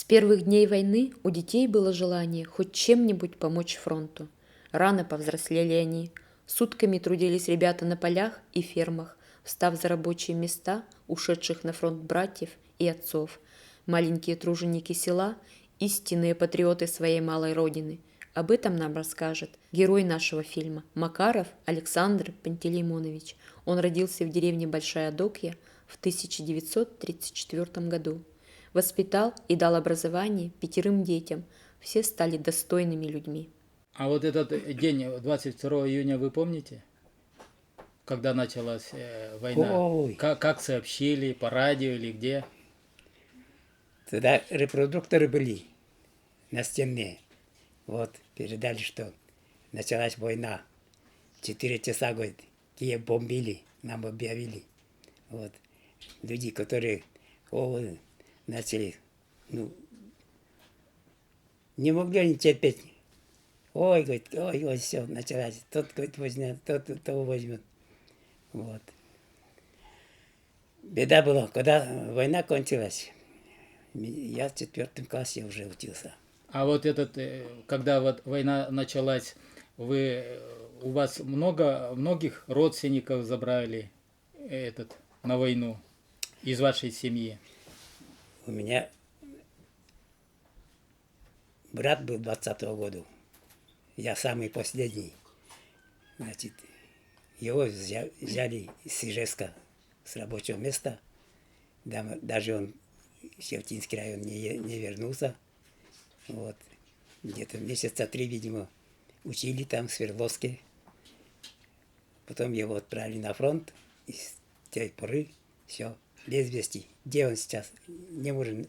первых дней войны у детей было желание хоть чем-нибудь помочь фронту. Рано повзрослели они. Сутками трудились ребята на полях и фермах, встав за рабочие места ушедших на фронт братьев и отцов. Маленькие труженики села – истинные патриоты своей малой родины. Об этом нам расскажет герой нашего фильма Макаров Александр Пантелеймонович. Он родился в деревне Большая Докья в 1934 году. Воспитал и дал образование 5 детям. Все стали достойными людьми. А вот этот день, 22 июня, вы помните? Когда началась война? Ой, Как сообщили, по радио или где? тогда репродукторы были на стене. Вот, передали, что началась война. 4 часа, говорит, Киев бомбили, нам объявили. Вот, люди, которые начали, не могли они терпеть. Ой, говорит, ой, все, началась. Тот, говорит, возьмет, тот того возьмет. Вот. Беда была, когда война кончилась. Я в 4 классе уже учился. А вот когда вот война началась, у вас многих родственников забрали на войну из вашей семьи? У меня брат был 20-го года. Я самый последний. Значит, его взяли из Ижевска, с рабочего места. Даже он в Шевтинский район не вернулся. Вот. Где-то месяца 3, видимо, учили там в Свердловске. Потом его отправили на фронт. И с той поры все, без вести. Где он сейчас? Не может,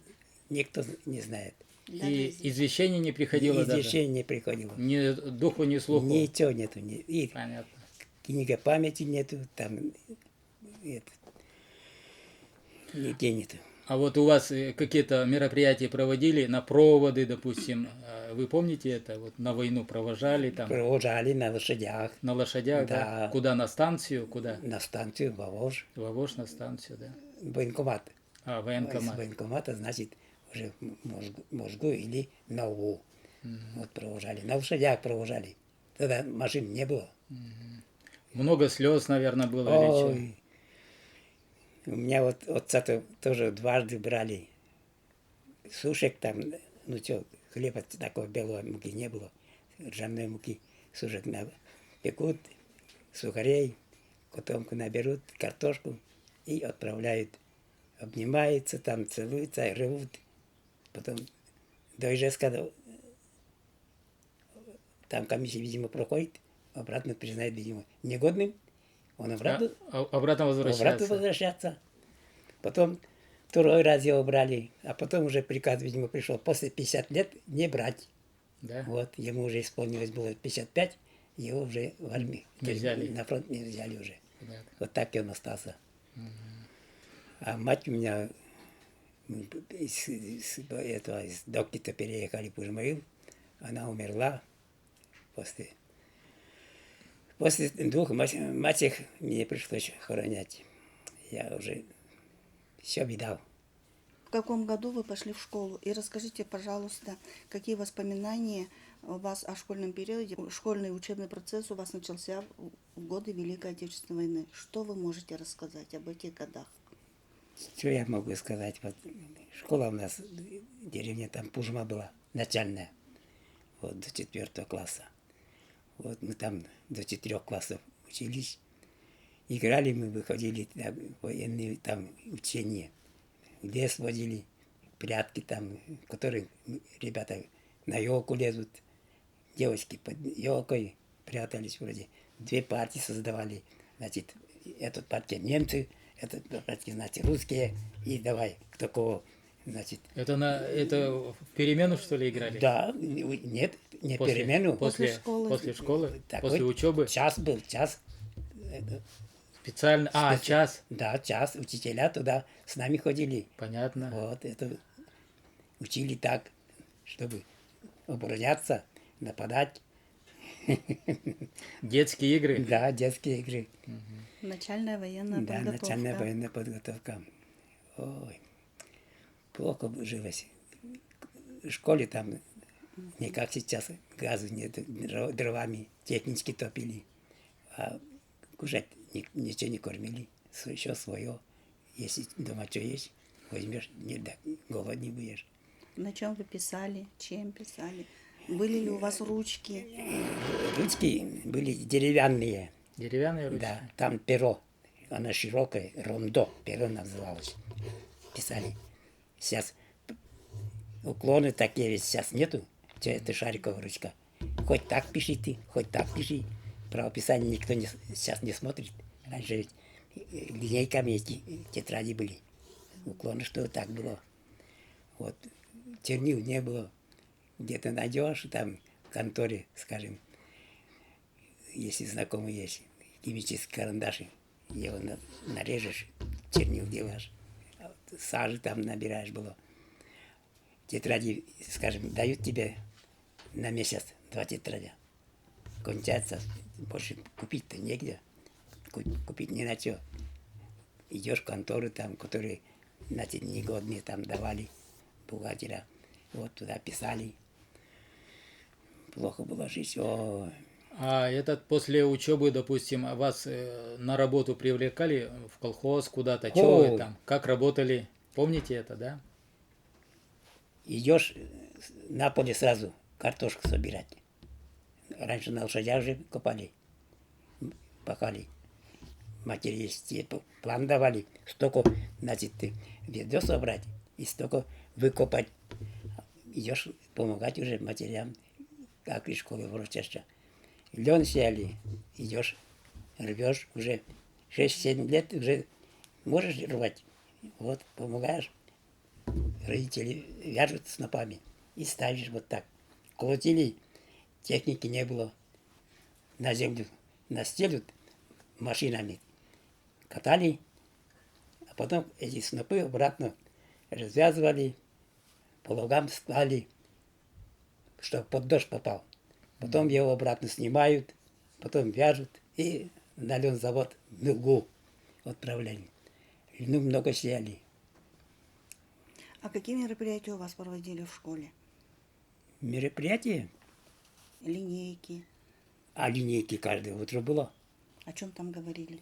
никто не знает. И извещение не приходило даже? Извещение не приходило. Ни духу, ни слуху? Ничего нету. И Понятно. книга памяти нету, там нигде нету. А вот у вас какие-то мероприятия проводили на проводы, допустим, вы помните это? Вот на войну провожали там? Провожали на лошадях. На лошадях, да? Куда, на станцию? Куда? На станцию, в Вовож. В Вовож на станцию, да? Военкомат. А, военкомат. С военкомата, значит, уже в Можгу или на УВУ. Вот провожали. На лошадях провожали. Тогда машин не было. Много слез, наверное, было или что? Ой. У меня вот отца-то тоже дважды брали. Сушек там, хлеба такой белой муки не было. Ржаной муки сушек пекут, сухарей, котомку наберут, картошку и отправляют. Обнимаются, там целуются, ревут. Потом до Ижевска, там комиссия, видимо, проходит, обратно признает, видимо, негодным. Он обратно возвращаться. Потом 2-й раз его брали, а потом уже приказ, видимо, пришел после 50 лет не брать. Да? Вот, ему уже исполнилось было 55, его уже в армию Не взяли. на фронт не взяли уже. Да. Вот так и он остался. А мать у меня из Докки-то переехали в Ужмаил, она умерла после 2 мать мне пришлось хоронять. Я уже все видал. В каком году вы пошли в школу? И расскажите, пожалуйста, какие воспоминания у вас о школьном периоде? Школьный учебный процесс у вас начался в годы Великой Отечественной войны. Что вы можете рассказать об этих годах? Что я могу сказать? Вот, школа у нас, деревня там Пужма была, начальная, вот до 4 класса. Вот мы там до 4 классов учились. Играли мы, выходили на военные там учения. В лес водили, прятки там, которые ребята на елку лезут. Девочки под елкой прятались вроде. 2 партии создавали. Значит, эту партию немцы, эту партию, значит, русские. И давай, кто кого. Значит, Это в перемену, что ли, играли? да, нет, не перемену. После школы? После учебы? Час был, час. Специально? Час? Да, час. Учителя туда с нами ходили. Понятно. Вот, это учили так, чтобы обороняться, нападать. Детские игры? Да, детские игры. Начальная военная Да, подготовка. начальная военная подготовка. Ой, плохо жилось. в школе там не как сейчас, газу нет, дровами технически топили. А кушать ничего не кормили, еще свое. Если дома что есть, возьмешь, не да, голодный будешь. На чем вы писали? Чем писали? Были ли у вас ручки? Ручки были деревянные, Деревянные ручки? да, там перо, оно широкое, рондо, перо называлось. Писали. Сейчас уклоны такие ведь сейчас нету, все это шариковая ручка. Хоть так пиши ты, хоть так пиши. Правописание никто сейчас не смотрит. Раньше ведь линейками эти тетради были. Уклоны, что так было. Вот. Чернил не было. Где-то найдешь, там в конторе, скажем, если знакомый есть, химический карандаш, его нарежешь, чернил делаешь, сажи там набираешь было. Тетради, скажем, дают тебе на месяц 2 тетрадя. Кончается, больше купить-то негде. Купить не на что. Идешь в конторы там, которые на те негодные там давали бухгалтера. Вот туда писали. Плохо было жить. О, А этот после учебы, допустим, вас на работу привлекали в колхоз куда-то? Чего вы О. там? Как работали? Помните это, да? идешь на поле сразу картошку собирать. Раньше на лошадях же копали, пахали. Матери есть план давали, столько, значит, ты ведро собрать и столько выкопать. Идешь помогать уже матерям, как из школы врача. Лен сели, идешь, рвешь уже 6-7 лет, уже можешь рвать. Вот, помогаешь. Родители вяжут снопами и ставишь вот так. Колотили, техники не было. На землю настелют машинами, катали, а потом эти снопы обратно развязывали, по лугам склали, чтобы под дождь попал. Потом его обратно снимают, потом вяжут и на лензавод в Милгу отправляли. Ну, много сели. А какие мероприятия у вас проводили в школе? Мероприятие, Линейки. а линейки каждое утро было. О чем там говорили?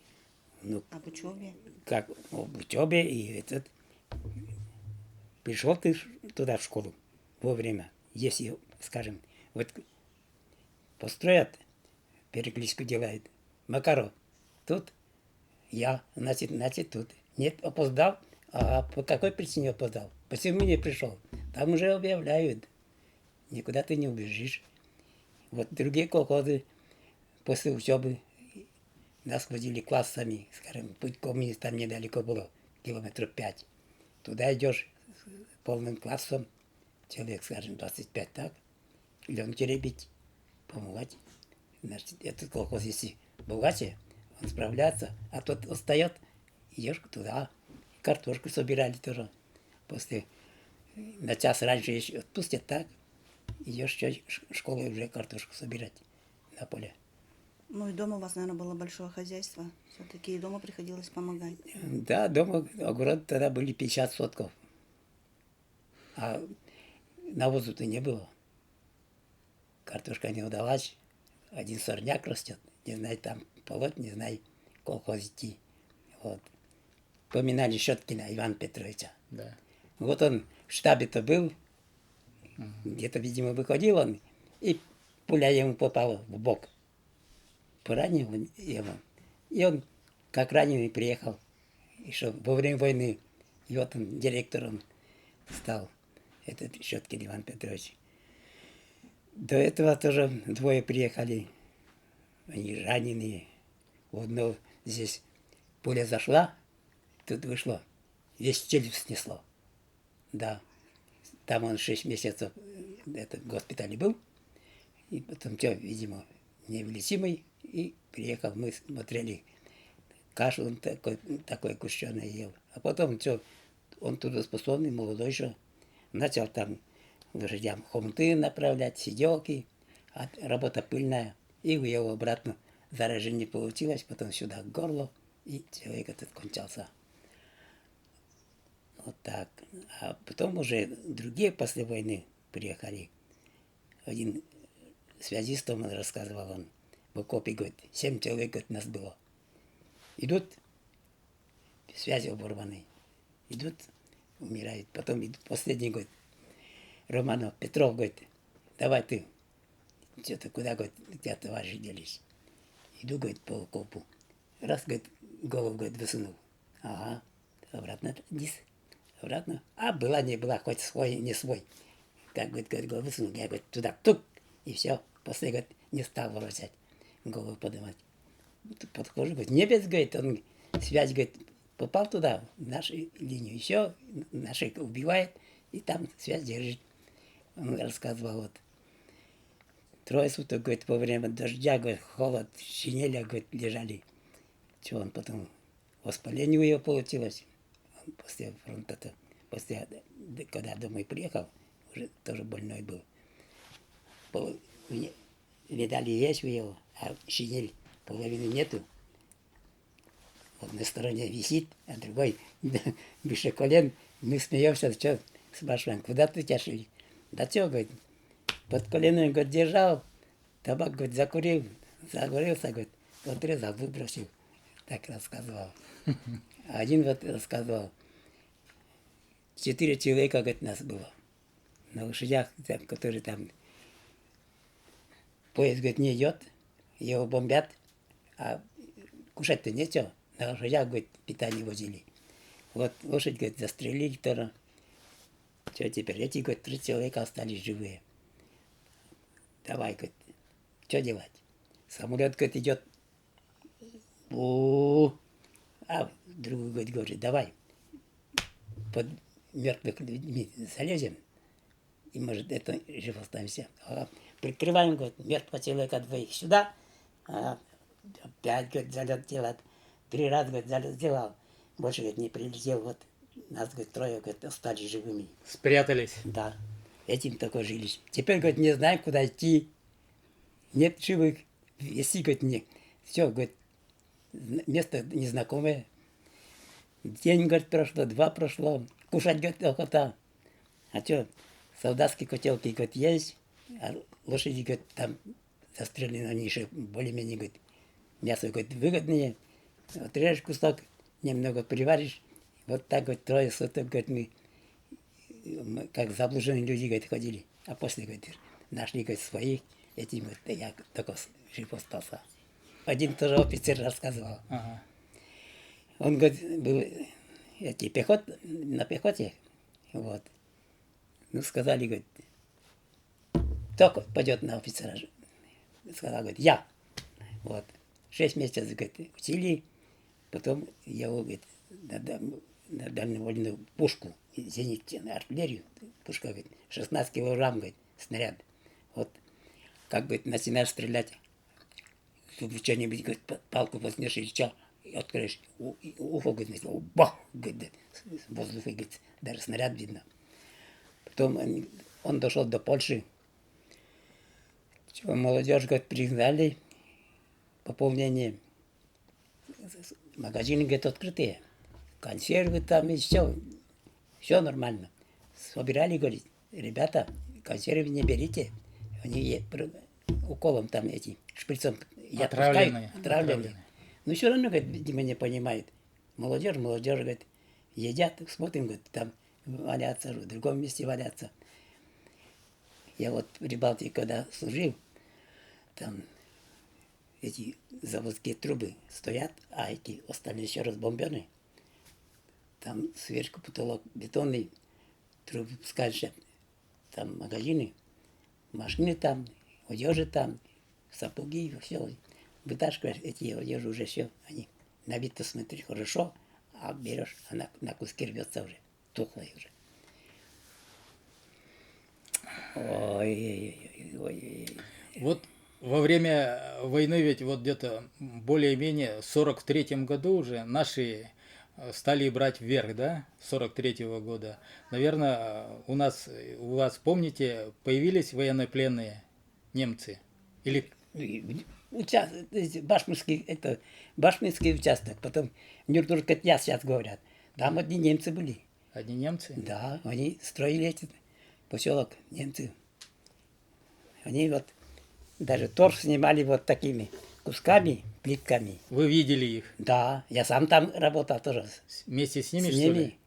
Ну, Об учебе? как об учебе и этот. Пришел ты туда в школу вовремя, если, скажем, вот построят, перекличку делают. Макаров, тут я, значит тут. Нет, опоздал. А по какой причине опоздал? Почему не пришел? Там уже объявляют. Никуда ты не убежишь. Вот другие колхозы после учебы нас водили классами, скажем, путь к Комине там недалеко было, километров 5. Туда идешь с полным классом, человек, скажем, 25 так, лен теребить, помогать. Значит, этот колхоз, если богаче, он справляется, а тот устает, идешь туда. Картошку собирали тоже. После на час раньше еще отпустят так, идешь в школу уже картошку собирать на поле. Ну и дома у вас, наверное, было большое хозяйство. Все-таки и дома приходилось помогать. Да, дома огород тогда были 50 сотков. А навозу-то не было. Картошка не удалась. Один сорняк растет. Не знаю, там полоть, не знаю, колхоз идти. Вот. Поминали Щеткина Ивана Петровича. Да. Вот он в штабе-то был. Где-то, видимо, выходил он. И пуля ему попала в бок. Поранил его. И он, как раненый, приехал. Еще во время войны. И вот он директором стал. Этот Щеткин Иван Петрович. До этого тоже двое приехали. Они раненые. У одного здесь пуля зашла, тут вышло. Весь челюсть снесло. Да. Там он 6 месяцев в госпитале был. И потом все, видимо, невылечимый. И приехал, мы смотрели. Кашу он такой кущеный ел. А потом все, он трудоспособный, молодой еще. Начал там лошадям хомуты направлять, сиделки. А работа пыльная. И у него обратно заражение получилось, потом сюда к горлу. И человек этот кончался. Вот так. А потом уже другие после войны приехали. Один связист, он рассказывал, он в окопе, говорит, 7 человек, говорит, нас было. Идут, связи оборваны. Идут, умирают. Потом идут, последний, говорит, Романов, Петров, говорит, давай ты. Что-то куда, говорит, у тебя товарищи делись. Иду, говорит, по окопу. Раз, говорит, голову, говорит, высунул. Ага, обратно вниз. Обратно. А была, не была, хоть свой, не свой. Как, говорит, голову высунул. Я, говорит, туда, тук. И все. После, говорит, не стал бросать, голову поднимать. Подхожу, говорит, не без, говорит, он связь, говорит, попал туда, в нашу линию. Еще наших убивает, и там связь держит. Он рассказывал, вот. 3 суток, говорит, во время дождя, говорит, холод, шинеля, говорит, лежали. Что он потом, воспаление у него получилось. Он после фронта-то, после, когда домой приехал, уже тоже больной был. Видали, есть у него, а шинель половины нету. В одной стороне висит, а другой выше колен. Мы смеемся, что спрашиваем, куда ты тяжели? Да что, говорит, под коленом, говорит, держал, табак, говорит, закурил, загорелся, говорит, отрезал, выбросил. Так рассказывал. А один вот рассказывал, 4 человека, говорит, нас было. На лошадях, которые там, поезд, говорит, не идет, его бомбят, а кушать-то нечего. На лошадях, говорит, питание возили. Вот лошадь, говорит, застрелили тоже. Что теперь? Эти, говорит, 3 человека остались живые. Давай, говорит, что делать? Самолет, говорит, идет. А другой, говорит, давай под мертвых людьми залезем, и, может, это жив останемся. Прикрываем, говорит, мертвого человека 2 сюда, опять, говорит, залет делать. 3 раза, говорит, залет сделал. Больше, говорит, не прилетел. Вот нас, говорит, 3, говорит, остались живыми. Спрятались. Да. Этим такое жилище. Теперь, говорит, не знаем, куда идти. Нет живых. Если, говорит, не. Все, говорит, место незнакомое. День, говорит, прошло, 2 прошло. Кушать, говорит, охота. А что, солдатские котелки, говорит, есть. А лошади, говорит, там застрелены, они еще более-менее, говорит, мясо, говорит, выгоднее. Отрежешь кусок, немного приваришь. Вот так, говорит, 3 суток, говорит, мы как заблуженные люди, говорит, ходили. А после, говорит, нашли, говорит, своих. Этим, говорит, я только жив остался. Один тоже офицер рассказывал. Ага. Он, говорит, был на пехоте. Вот. Ну, сказали, говорит, кто пойдет на офицера? Сказал, говорит, я. Вот. 6 месяцев, говорит, учили. Потом его, говорит, на дальневольную пушку, зенитную артиллерию, пушка, говорит, 16 килограмм, говорит, снаряд. Вот, как, говорит, начинаешь стрелять, что-нибудь, говорит, палку возьмешь и что, и откроешь, ухо, говорит, бах, говорит, с воздуха, говорит, даже снаряд видно. Потом он дошел до Польши. Молодежь, говорит, пригнали, пополнение. Магазины, говорит, открытые. Консервы там и все. Все нормально. Собирали, говорит, ребята, консервы не берите. Они уколом там эти, шприцом Отравленные. отравленные. Но все равно, говорит, видимо, не понимает. Молодежь, говорит, едят, смотрим, говорит, там валяться, в другом месте валяться. Я вот в Прибалтике, когда служил, там эти заводские трубы стоят, а эти остались еще разбомблены. Там сверху потолок бетонный, трубы пускаешь, там магазины, машины там, одежда там, сапоги, все. Вытаскиваешь эти одежды уже все, они на вид-то смотришь хорошо, а берешь, она на куски рвется уже, тухлая уже. Ой. Вот во время войны ведь вот где-то более-менее в 43-м году уже наши стали брать вверх, да, 43-го года. Наверное, у вас, помните, появились военнопленные немцы? Или... Башминский участок, потом Нюрнбург-Котля сейчас говорят. Там одни немцы были. Одни немцы? Да, они строили эти поселок немцы. Они вот даже торф снимали вот такими кусками, плитками. Вы видели их? Да, я сам там работал тоже Вместе с с ними, что ними, ли?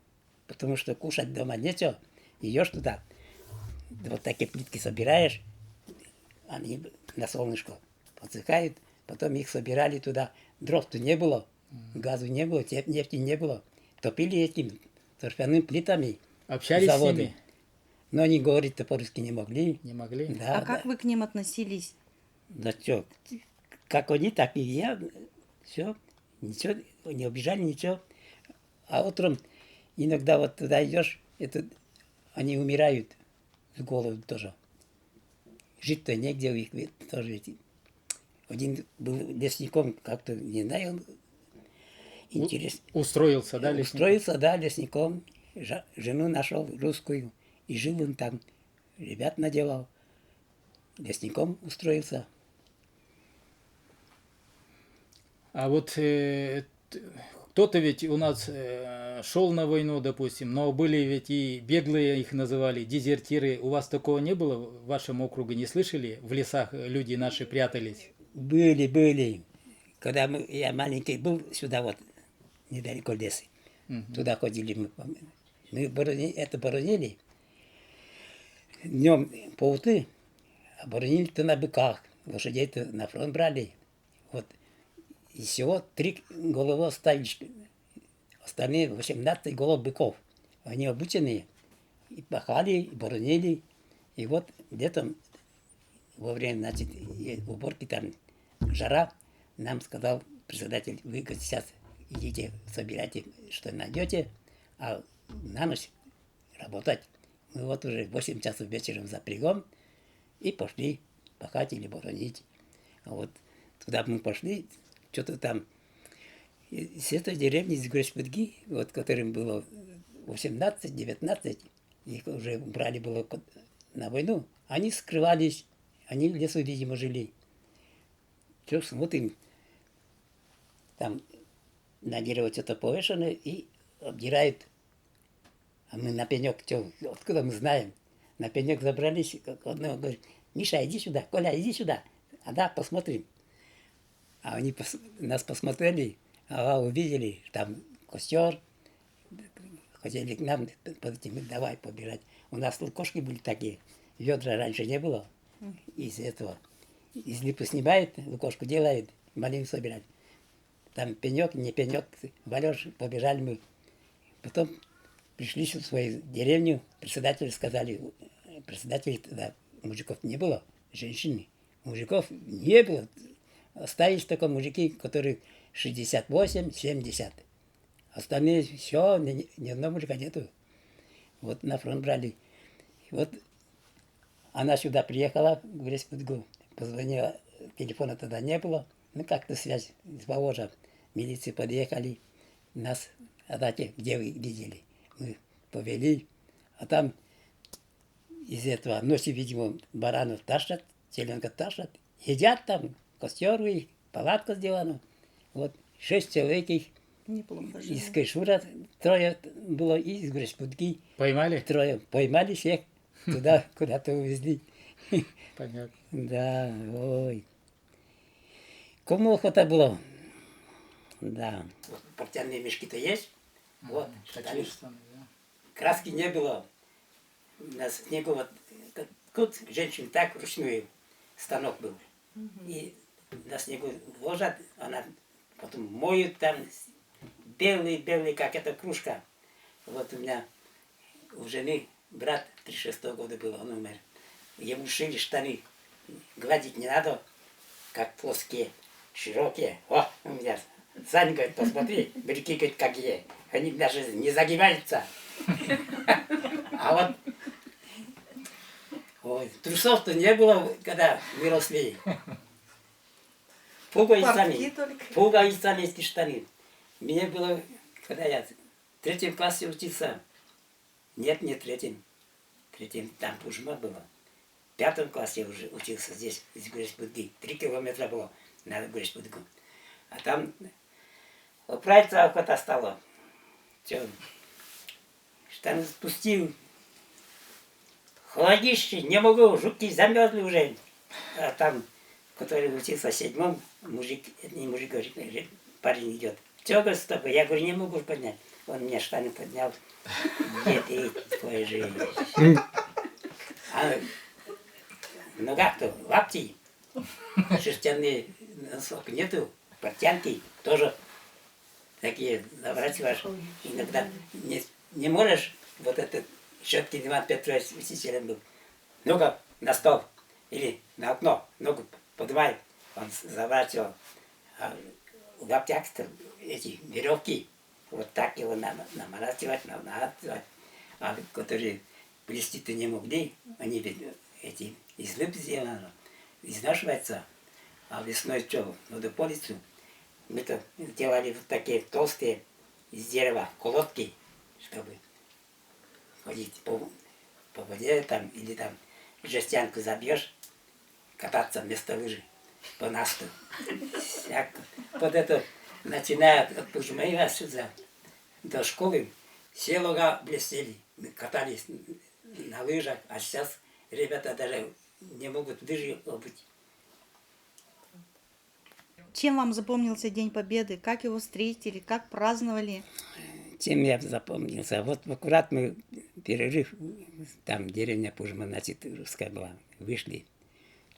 потому что кушать дома нечего. Идешь туда, вот такие плитки собираешь, они на солнышко подсыхают, потом их собирали туда. Дров-то не было, газу не было, нефти не было. Топили этим торфяными плитами Общались с заводы. ними? Но они говорить-то по-русски не могли. Не могли? Да, А как вы к ним относились? да что, как они, так и я. Все, ничего, не обижали, ничего. А утром иногда вот туда идешь, это, они умирают с голоду тоже. Жить-то негде у них ведь тоже. Один был лесником, как-то, не знаю, он интересно. Устроился, да, лесник? Устроился, да, лесником. Жену нашел русскую. И жил он там. Ребят наделал. Лесником устроился. А вот кто-то ведь у нас шел на войну, допустим, но были ведь и беглые, их называли, дезертиры. У вас такого не было в вашем округе? Не слышали? В лесах люди наши прятались? Были. Когда я маленький был, сюда вот, недалеко леса. Туда ходили мы. Мы это боронили. Днем полты, а боронили-то на быках. Лошадей-то на фронт брали. Вот. И всего 3 головы остались. Остальные 18 голов быков. Они обученные. И пахали, и боронили. И вот летом, во время, значит, уборки там, жара, нам сказал председатель, вы сейчас идите, собирайте, что найдете, а на ночь работать. Мы вот уже 8 часов вечером запрягом и пошли пахать или боронить. А вот туда мы пошли, что-то там из этой деревни, из Гречпудги, вот которым было 18-19, их уже брали было на войну, они скрывались, они в лесу, видимо, жили. Что смотрим, там на дерево что-то повешено и обдирают. А мы на пенек, что, откуда мы знаем? На пенек забрались, одного говорит, Миша, иди сюда, Коля, иди сюда. А да, посмотрим. А они нас посмотрели, увидели, там костер, хотели к нам, давай побирать. У нас лукошки были такие, ведра раньше не было. Из этого, из липы снимает, лукошку делает, малину собирать. Там пенек, не пенек, валеж, побежали мы. Потом пришли в свою деревню, председателю сказали, председателей тогда мужиков не было, женщины, мужиков не было. Остались только мужики, которые 68-70. Остальные все, ни одного мужика нету. Вот на фронт брали. Вот она сюда приехала, в Греспудгу, позвонила, телефона тогда не было. Ну, как-то связь с Поволжья. Милиции подъехали, нас, где вы видели? Мы повели, а там из этого ночи, видимо, баранов тащат, теленка тащат, едят там, костер у них, палатка сделана. Вот 6 человек их Неплохо из живут. Кайшура, 3 было из Греспудги, Поймали? 3 поймали всех, туда куда-то увезли. Понятно. Да, ой. Кому охота было? Да. Вот портянные мешки-то есть? Вот, Такие штаны, да. краски не было. На снегу вот, тут женщин так вручную станок был. И на снегу ложат, она потом моют там, белый, как эта кружка. Вот у меня у жены брат 36-го года был, он умер. Ему шили штаны, гладить не надо, как плоские, широкие. О, у меня, Сань, говорит, посмотри, брюки, говорит, какие. Они даже не загибаются. А вот, ой, трусов-то не было, когда мы росли. Портки только. Пуговицами эти штаны. Мне было, когда я в 3 классе учился, нет, не в 3, там пужма было. В 5 классе я уже учился здесь, из Греспудги. 3 километра было на Греспудгу. А там управиться охота стала. Все. Штаны спустил, холодище, не могу, жуки замерзли уже. А там, который учился в 7-м, мужик, это не мужик, говорит, парень идет. Что, говорит, с тобой? Я говорю, не могу поднять. Он мне штаны поднял. Где ты, твоя жизнь? А в ногах-то лапти, шерстяные носок нету, портянки тоже такие заворачиваешь. Иногда не можешь, вот этот Щеткин Иван Петрович учителем был. Ну-ка, на стол или на окно, ногу поднимай. Он заворачивал. А в лаптях-то эти веревки, вот так его намораживать, а которые плести-то не могли, они ведь эти из лып сделаны, изнашиваются, а весной что, надо по лицу. Мы-то делали вот такие толстые из дерева колодки, чтобы ходить по воде там, или там жестянку забьешь, кататься вместо лыжи по насту. Вот это, начиная от Пужмаева сюда до школы, все луга блестели, мы катались на лыжах, а сейчас ребята даже не могут лыжи обуть. Чем вам запомнился День Победы? Как его встретили? Как праздновали? Чем я запомнился? Вот аккурат мы перерыв, там деревня Пужма, значит, русская была, вышли.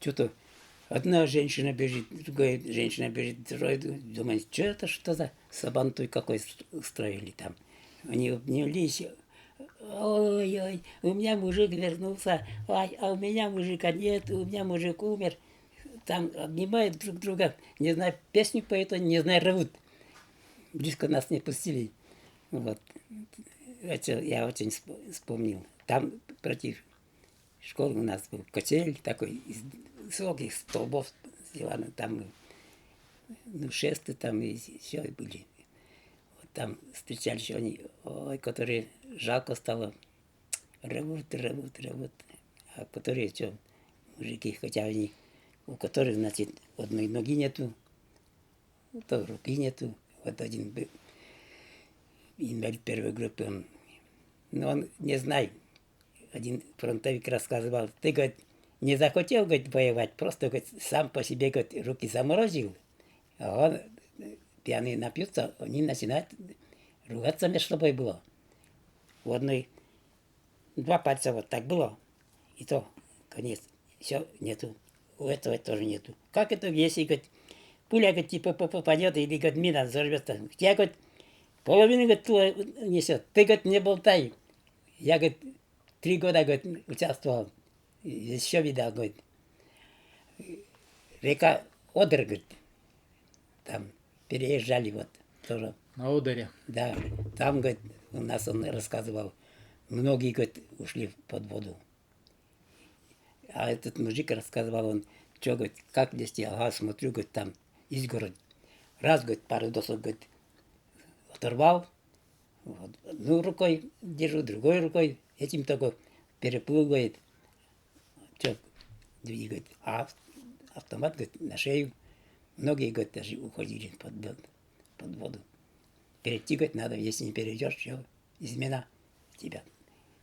Что-то одна женщина бежит, другая женщина бежит, другая, думает, что за сабантуй какой устроили там. Они обнялись, ой-ой, у меня мужик вернулся, ой, а у меня мужика нет, у меня мужик умер. Там обнимают друг друга, не знаю, песню поют, не знаю, ревут. Близко нас не пустили. Вот. Это я очень вспомнил. Там против школы у нас был котель такой, из высоких столбов сделан. Там шесты там и еще были. Вот там встречались они, ой, которые жалко стало. Ревут. А которые что, мужики, хотя они, у которых, значит, одной ноги нету, то руки нету. Вот один был инвалид первой группы, он не знает. Один фронтовик рассказывал, ты, говорит, не захотел, говорит, воевать, просто, говорит, сам по себе, говорит, руки заморозил, а он, пьяные напьются, они начинают ругаться между собой было. У одной 2 пальца вот так было, и то конец, все, нету, у этого тоже нету. Как это, если, говорит, пуля, говорит, типа попадет, или, говорит, мина взорвется, я, говорит, половину, говорит, несет, ты, говорит, не болтай. Я, говорит, 3 года, говорит, участвовал, еще видал, говорит, река Одер, говорит, там переезжали вот тоже. На Одере. Да, там, говорит, у нас он рассказывал, многие, говорит, ушли под воду. А этот мужик рассказывал, он, что, говорит, как нести, ага, смотрю, говорит, там изгородь. Раз, говорит, пару досок, говорит, оторвал, вот, одну рукой держу, другой рукой, этим только переплыл, говорит, что, двигает, а автомат, говорит, на шею. Многие, говорит, даже уходили под воду. Перейти, говорит, надо, если не перейдешь, все, измена тебя.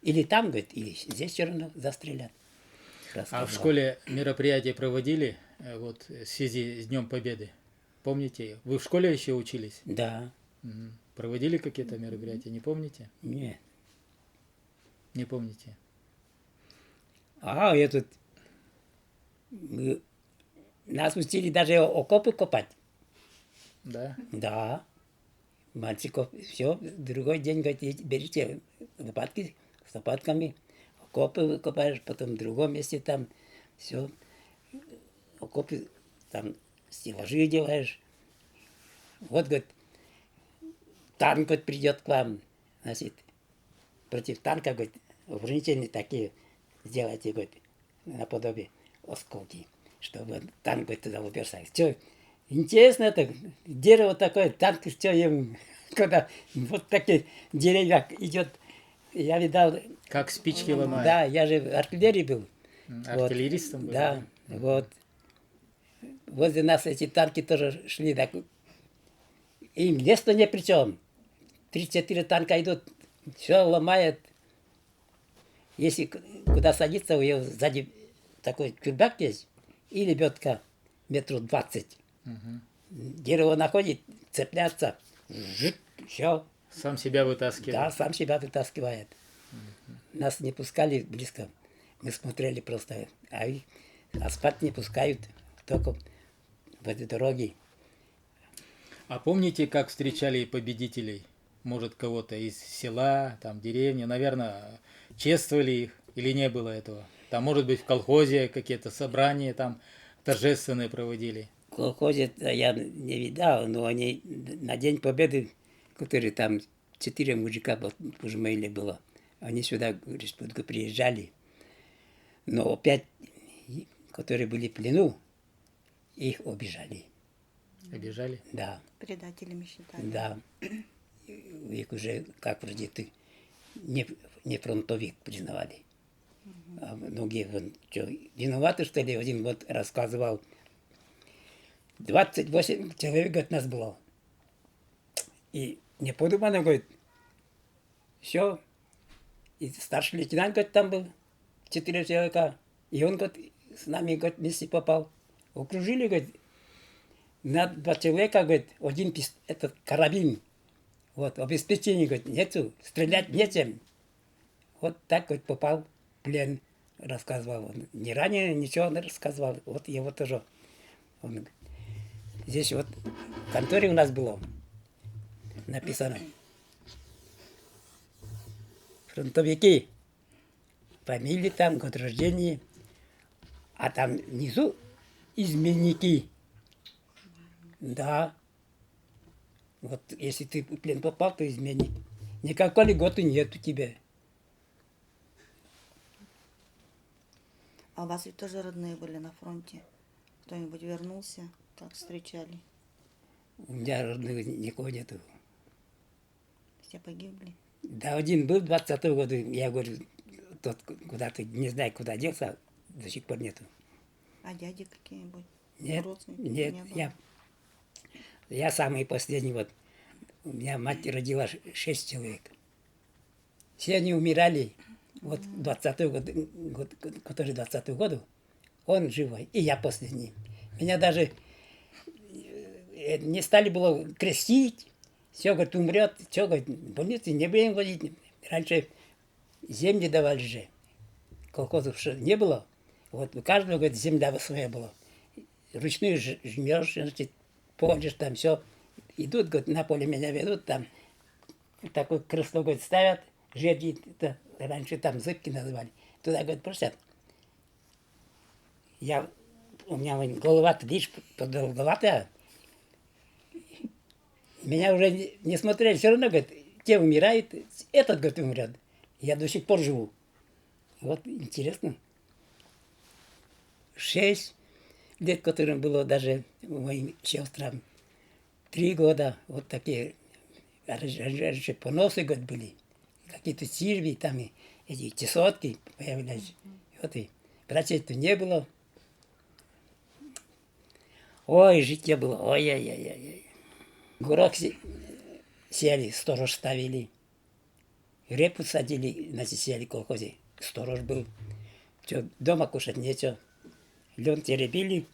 Или там, говорит, или здесь все равно застрелят. А в школе мероприятия проводили вот, в связи с Днем Победы? Помните? Вы в школе еще учились? Да. Мгм. Проводили какие-то мероприятия, не помните? Нет. Не помните. А этот... Нас учили даже окопы копать. Да? Да. Мальчиков, все, другой день, говорит, берите лопатки с лопатками, окопы копаешь, потом в другом месте там, все, окопы, там стеллажи делаешь. Вот, говорит, танк вот придет к вам, значит, против танка, говорит, ограничения такие сделайте, говорит, наподобие осколки, чтобы танк, говорит, туда уперся. Что, интересно это, дерево такое, танк, что им, когда вот такие деревья идет, я видал. Как спички ломают. Да, я же в артиллерии был. Артиллеристом Вот, был? да, вот. Возле нас эти танки тоже шли, так, им лес-то ни при чем. 3-4 танка идут, все ломает. Если куда садиться, у него сзади такой тюрбак есть, и лебедка метров 20. Дерево находит, цепляться, все, Сам себя вытаскивает. да, сам себя вытаскивает. Нас не пускали близко, мы смотрели просто, а спать не пускают, только в этой дороге. А помните, как встречали победителей? Может, кого-то из села, там, деревни, наверное, чествовали их или не было этого? Там, может быть, в колхозе какие-то собрания там торжественные проводили. В колхозе я не видал, но они на День Победы, который там 4 мужика в Пужмаиле было, они сюда в республику приезжали. Но опять, которые были в плену, их обижали. Обижали? Да, Предателями считали. да. Их уже, как вроде ты, не фронтовик признавали. А многие вон, что, виноваты, что ли, один вот рассказывал. 28 человек, говорит, нас было. И не подумано, говорит, все. И старший лейтенант, говорит, там был, 4 человека. И он, говорит, с нами, говорит, вместе попал. Окружили, говорит, на 2 человека, говорит, один этот карабин. Вот, обеспечения, говорит, нету, стрелять нечем. Вот так вот попал в плен, рассказывал он. Не ранее ничего не рассказывал. Вот его тоже. Он, здесь вот в конторе у нас было написано. Фронтовики, фамилии там, год рождения, а там внизу изменники. Да. Вот если ты в плен попал, то изменник. Никакой льготы нет у тебя. А у вас ведь тоже родные были на фронте? Кто-нибудь вернулся? Как встречали? У меня родных никого нету. Все погибли? Да, один был в 20-м году, я говорю, тот куда-то, не знаю, куда делся, до сих пор нету. А дяди какие-нибудь? Нет, Родственники нет, не было? я самый последний, вот, у меня мать родила 6 человек. Все они умирали, вот, 20-й год, который 20-й году, он живой, и я последний. Меня даже не стали было крестить, все, говорит, умрет, все, говорит, в больницу не будем водить. Раньше земли давали же, колхозов не было, вот, у каждого, говорит, земля своя была. Ручную жмешь, значит, полешь там, все. Идут, говорит, на поле меня ведут, там такой кресло, говорит, ставят, жерди, это, раньше там зыбки называли. Туда, говорит, просят. У меня голова-то, видишь, продолговатая. Меня уже не смотрели, все равно, говорит, те умирают, этот, говорит, умрет. Я до сих пор живу. Вот интересно. 6 лет, которым было даже моим сестрам, 3 года, вот такие, раньше поносы, говорит, были, какие-то черви, там и эти тесотки появлялись. Вот и врачей-то не было. Ой, житье было, ой-ой-ой-ой. Горох сели, сторож ставили. Репу садили, значит, сели в колхозе. Сторож был. Что, дома кушать нечего. Лен теребили,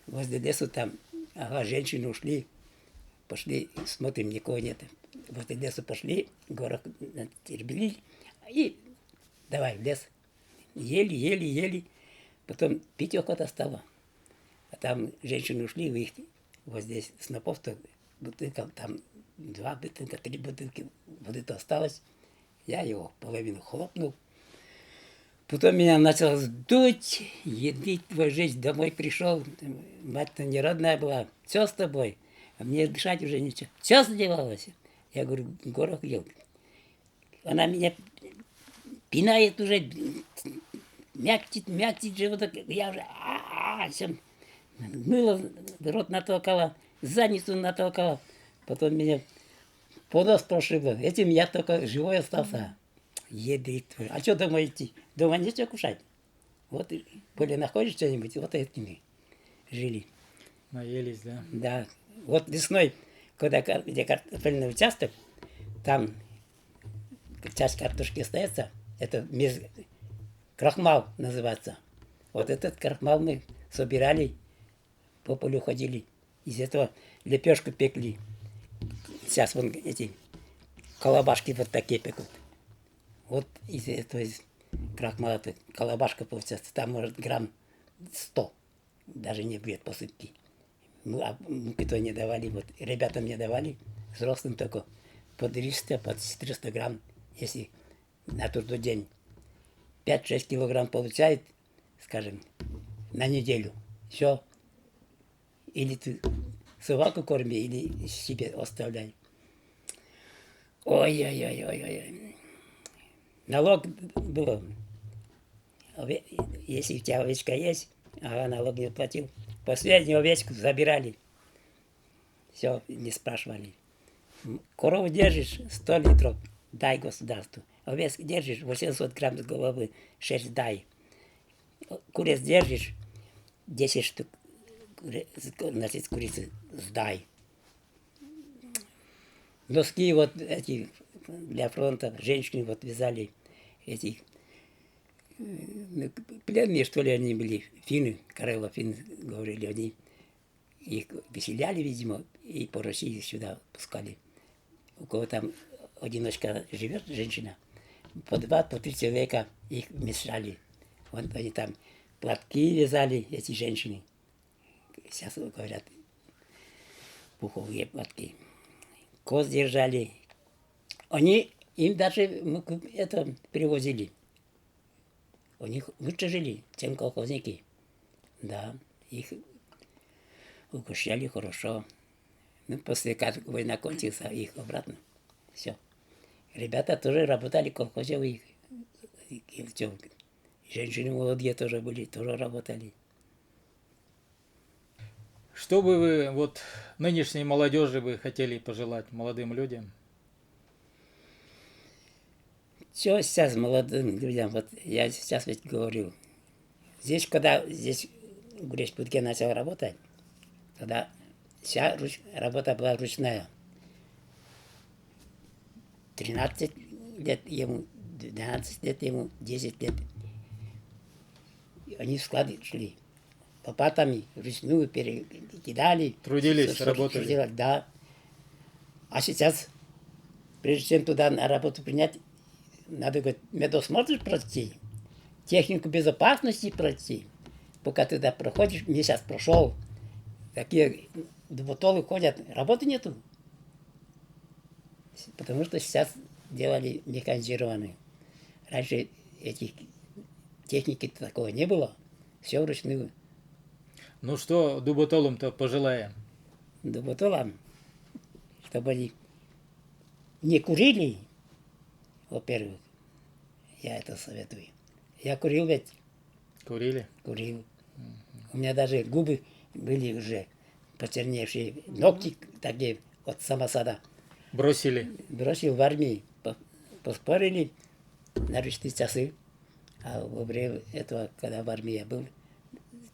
возле лесу там, ага, женщины ушли. Пошли, смотрим, никого нет. Возле лесу пошли, горох теребили, и давай в лес. Ели. Потом пить охота стало. А там женщины ушли, у них вот здесь снопов-то бутылка, там 2 бутылка, 3 бутылки воды-то осталось. Я его половину хлопнул. Потом меня начало сдуть, едить твою жизнь, домой пришел. Мать-то не родная была. Все с тобой? А мне дышать уже ничего. Все сделалось. Я говорю, горох ел. Она меня пинает уже, мягчит животок. Я уже, все. Мыло рот натолкала, задницу натолкала. Потом меня понос прошибло. Этим я только живой остался. Еды твой. А что дома идти? Дома нечего кушать. Вот и поле находишь что-нибудь, вот этими жили. Наелись, да? Да. Вот весной, когда где картофельный участок, там часть картошки остается, это крахмал называется. Вот этот крахмал мы собирали, по полю ходили. Из этого лепешку пекли. Сейчас вон эти колобашки вот такие пекут. Вот из этого из крахмала колобашка получается. Там может грамм 100. Даже не будет посыпки. Ну, а муки-то не давали. Вот ребятам не давали. Взрослым только по 300, по 400 грамм. Если на трудный день 5-6 килограмм получает, скажем, на неделю. Все. Или ты собаку корми, или себе оставляй. Ой-ой-ой-ой-ой. Налог был. Если у тебя овечка есть, ага, налог не платил. Последнюю овечку забирали. Все, не спрашивали. Корову держишь 100 литров, дай государству. Овец держишь 800 грамм с головы, 6 дай. Куриц держишь 10 штук, значит, курицы сдай. Носки вот эти для фронта, женщины вот вязали эти, пленные, что ли, они были, финны, карело-финны, говорили они. Их выселяли, видимо, и по России сюда пускали. У кого там одиночка живет, женщина, по 2, по 3 человека их вмешали. Вот они там платки вязали, эти женщины. Сейчас говорят, пуховые платки. Коз держали. Они, им даже это привозили. У них лучше жили, чем колхозники. Да, их угощали хорошо. Ну, после как война кончилась, их обратно. Все. Ребята тоже работали в колхозе у их. Женщины молодые тоже были, тоже работали. Что бы вы вот нынешней молодежи вы хотели пожелать молодым людям? Все сейчас молодым людям, вот я сейчас ведь говорю, здесь, когда здесь в Гречпутке начал работать, тогда вся работа была ручная. 13 лет ему, 12 лет ему, 10 лет. Они в склады шли. Лопатами вручную перекидали. Трудились, работали. Делать, да. А сейчас, прежде чем туда на работу принять, надо, говорит, медосмотр пройти, технику безопасности пройти. Пока ты туда проходишь, месяц прошел, такие двутолы ходят, работы нету. Потому что сейчас делали механизированные. Раньше этих техники такого не было, все вручную. Ну что дуботолам-то пожелаем? Дуботолам, чтобы они не курили, во-первых, я это советую. Я курил ведь. Курили? Курил. У меня даже губы были уже почерневшие, ногти такие от самосада. Бросили? Бросил в армии, поспорили на 4 часы. А во время этого, когда в армии я был,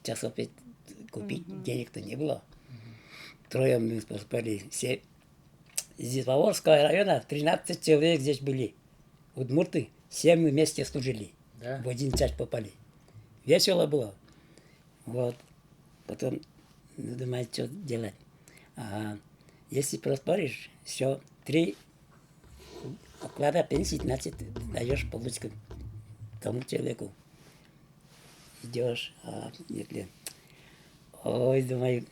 часов 5 купить денег-то не было. Трое мы поспорили. Все из Павловского района 13 человек здесь были. Удмурты 7 мы вместе служили. Да? В один час попали. Весело было. Вот. Потом, ну, думаю, что делать. Ага. Если проспоришь, все, 3 оклада пенсии, значит, даешь получку тому человеку. Идешь, а нет ли. Ой, думаю,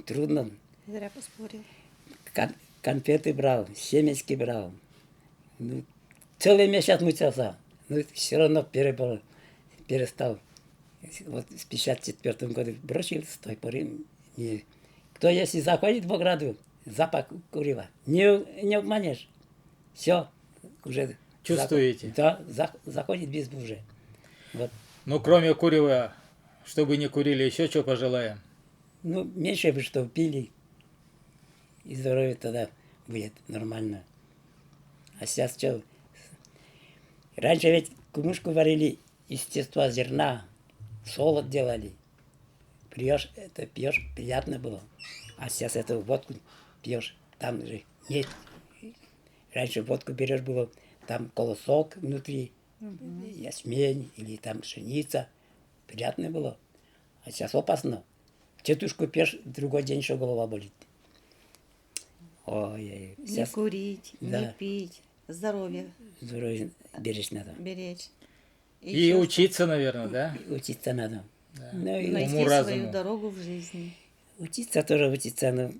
трудно. Зря поспорил. Конфеты брал, семечки брал. Ну, целый месяц мучился. Но все равно перестал. Вот в 54 году бросил, с той поры не. Кто если заходит в ограду, запах курила, не обманешь. Все, уже Чувствуете? Да, заходит без уже. Вот. Ну, кроме курева, чтобы не курили, еще что пожелаем? Ну, меньше бы что пили. И здоровье тогда будет нормально. А сейчас что? Раньше ведь кумушку варили из теста зерна, солод делали. Пьешь, это пьешь, приятно было. А сейчас эту водку пьешь, там же нет. Раньше водку берешь было, там колосок внутри, ячмень или там пшеница. Приятно было. А сейчас опасно. Тетушку пьешь, другой день еще голова болит. Ой, Не сейчас курить, Да. не пить, здоровье здоровье беречь надо. беречь. И ещё учиться, наверное, да? И учиться надо. Ну, и найти уму-разуму. свою дорогу в жизни. учиться тоже учиться. Но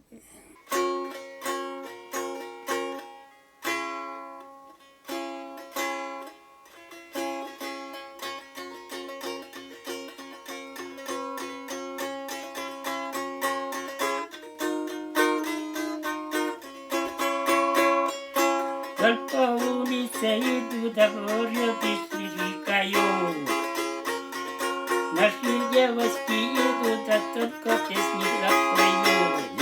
Только улице иду, да вороты слышикаю. Наши девочки идут, да только песни запою.